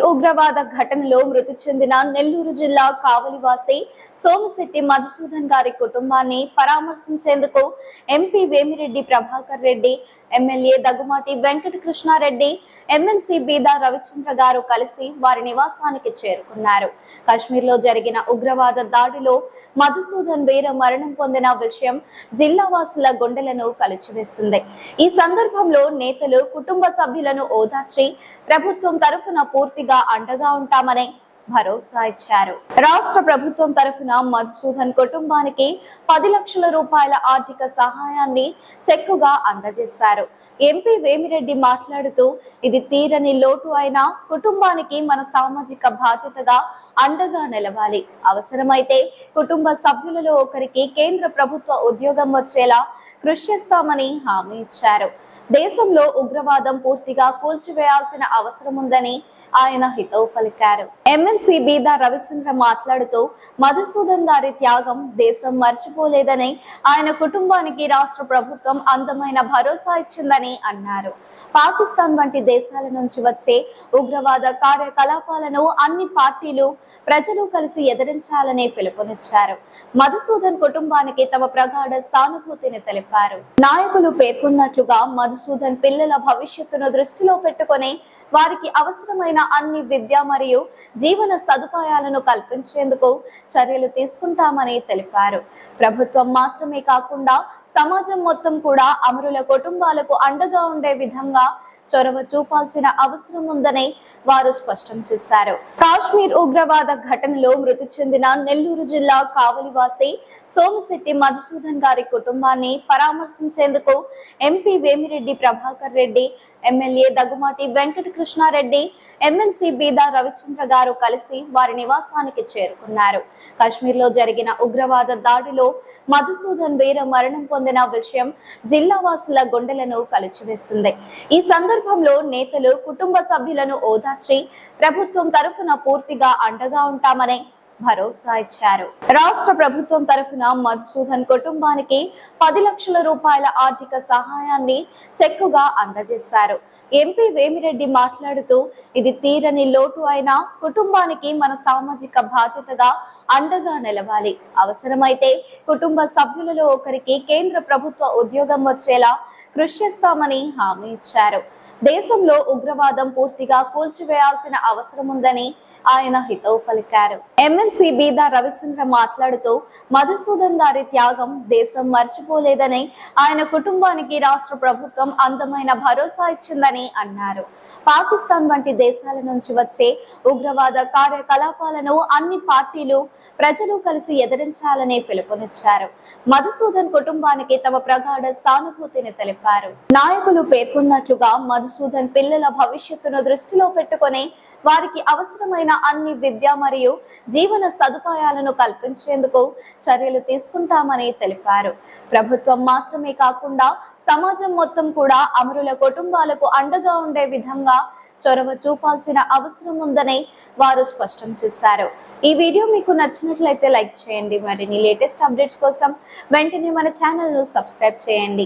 ఉగ్రవాద ఘటనలో మృతి చెందిన నెల్లూరు జిల్లా కావలివాసి సోమిశెట్టి మధుసూదన్ గారి కుటుంబాన్ని పరామర్శించేందుకు MP Vemireddy Prabhakar Reddy, MLA Daggumati Venkatakrishnareddy, MLC Beeda Ravichandra గారు కలిసి వారి నివాసానికి చేరుకున్నారు. కశ్మీర్ లో జరిగిన ఉగ్రవాద దాడిలో మధుసూదన్ వీర మరణం పొందిన విషయం జిల్లా వాసుల గుండెలను కలిచివేసింది. ఈ సందర్భంలో నేతలు కుటుంబ సభ్యులను ఓదార్చి ప్రభుత్వం తరఫున పూర్తిగా అండగా ఉంటామని భరోసా ఇచ్చారు. రాష్ట్ర ప్రభుత్వం తరఫున మధుసూదన్ కుటుంబానికి 10 లక్షల రూపాయల ఆర్థిక సహాయాన్ని చెక్కుగా అందజేశారు. ఎంపీ వేమిరెడ్డి మాట్లాడుతూ, ఇది తీరని లోటు అయిన కుటుంబానికి మన సామాజిక బాధ్యతగా అండగా నిలవాలి. అవసరమైతే కుటుంబ సభ్యులలో ఒకరికి కేంద్ర ప్రభుత్వ ఉద్యోగం వచ్చేలా కృషి చేస్తామని హామీ ఇచ్చారు. దేశంలో ఉగ్రవాదం పూర్తిగా కూల్చివేయాల్సిన అవసరం ఉందని ఆయన హితవు పలికారు. ఎమ్మెల్సీ బీదా రవిచంద్ర మాట్లాడుతూ, మధుసూదన్ గారి త్యాగం దేశం మర్చిపోలేదని, ఆయన కుటుంబానికి రాష్ట్ర ప్రభుత్వం అందమైన భరోసా ఇచ్చిందని అన్నారు. పాకిస్తాన్ వంటి దేశాల నుంచి వచ్చే ఉగ్రవాద కార్యకలాపాలను అన్ని పార్టీలు, ప్రజలు కలిసి ఎదిరించాలని పిలుపునిచ్చారు. మధుసూదన్ కుటుంబానికి తమ ప్రగాఢ సానుభూతిని తెలిపారు. నాయకులు పేర్కొన్నట్లుగా మధుసూదన్ పిల్లల భవిష్యత్తును దృష్టిలో పెట్టుకుని వారికి అవసరమైన అన్ని విద్య మరియు జీవన సదుపాయాలను కల్పించేందుకు చర్యలు తీసుకుంటామని తెలిపారు. ప్రభుత్వం మాత్రమే కాకుండా సమాజం మొత్తం కూడా అమరుల కుటుంబాలకు అండగా ఉండే విధంగా చొరవ చూపాల్సిన అవసరం ఉందని వారు స్పష్టం చేశారు. కాశ్మీర్ ఉగ్రవాద ఘటనలో మృతి చెందిన నెల్లూరు జిల్లా కావలివాసి సోమిశెట్టి మధుసూదన్ గారి కుటుంబాన్ని పరామర్శించేందుకు MP Vemireddy Prabhakar Reddy, MLA Daggumati Venkatakrishnareddy, MLC Beeda Ravichandra గారు కలిసి వారి నివాసానికి చేరుకున్నారు. కశ్మీర్ లో జరిగిన ఉగ్రవాద దాడిలో మధుసూదన్ వీర మరణం పొందిన విషయం జిల్లా వాసుల గుండెలను కలిచివేసింది. ఈ సందర్భంలో నేతలు కుటుంబ సభ్యులను ఓదార్చి ప్రభుత్వం తరఫున పూర్తిగా అండగా ఉంటామని భరోసా ఇచ్చారు. రాష్ట్ర ప్రభుత్వం తరఫున మధుసూదన్ కుటుంబానికి 10 లక్షల రూపాయల ఆర్థిక సహాయాన్ని చెక్కుగా అందజేశారు. ఎంపీ వేమిరెడ్డి మాట్లాడుతూ, ఇది తీరని లోటు అయిన కుటుంబానికి మన సామాజిక బాధ్యతగా అండగా నిలవాలి. అవసరమైతే కుటుంబ సభ్యులలో ఒకరికి కేంద్ర ప్రభుత్వ ఉద్యోగం వచ్చేలా కృషి చేస్తామని హామీ ఇచ్చారు. దేశంలో ఉగ్రవాదం పూర్తిగా కూల్చివేయాల్సిన అవసరం ఉందని ఆయన హితవు పలికారు. ఎమ్మెల్సీ బీదా రవిచంద్ర మాట్లాడుతూ, మధుసూదన్ గారి త్యాగం దేశం మర్చిపోలేదని, ఆయన కుటుంబానికి రాష్ట్ర ప్రభుత్వం అందమైన భరోసా ఇచ్చిందని అన్నారు. పాకిస్తాన్ వంటి దేశాల నుంచి వచ్చే ఉగ్రవాద కార్యకలాపాలను అన్ని పార్టీలు, ప్రజలు కలిసి ఎదిరించాలని పిలుపునిచ్చారు. మధుసూదన్ కుటుంబానికి తమ ప్రగాఢ సానుభూతిని తెలిపారు. నాయకులు పేర్కొన్నట్లుగా మధుసూదన్ పిల్లల భవిష్యత్తును దృష్టిలో పెట్టుకుని వారికి అవసరమైన అన్ని విద్య మరియు జీవన సదుపాయాలను కల్పించేందుకు చర్యలు తీసుకుంటామని తెలిపారు. ప్రభుత్వం మాత్రమే కాకుండా సమాజం మొత్తం కూడా అమరుల కుటుంబాలకు అండగా ఉండే విధంగా చొరవ చూపాల్సిన అవసరం ఉందని వారు స్పష్టం చేశారు. ఈ వీడియో మీకు నచ్చినట్లయితే లైక్ చేయండి. మరిన్ని లేటెస్ట్ అప్డేట్స్ కోసం వెంటనే మన ఛానల్ ను సబ్స్క్రైబ్ చేయండి.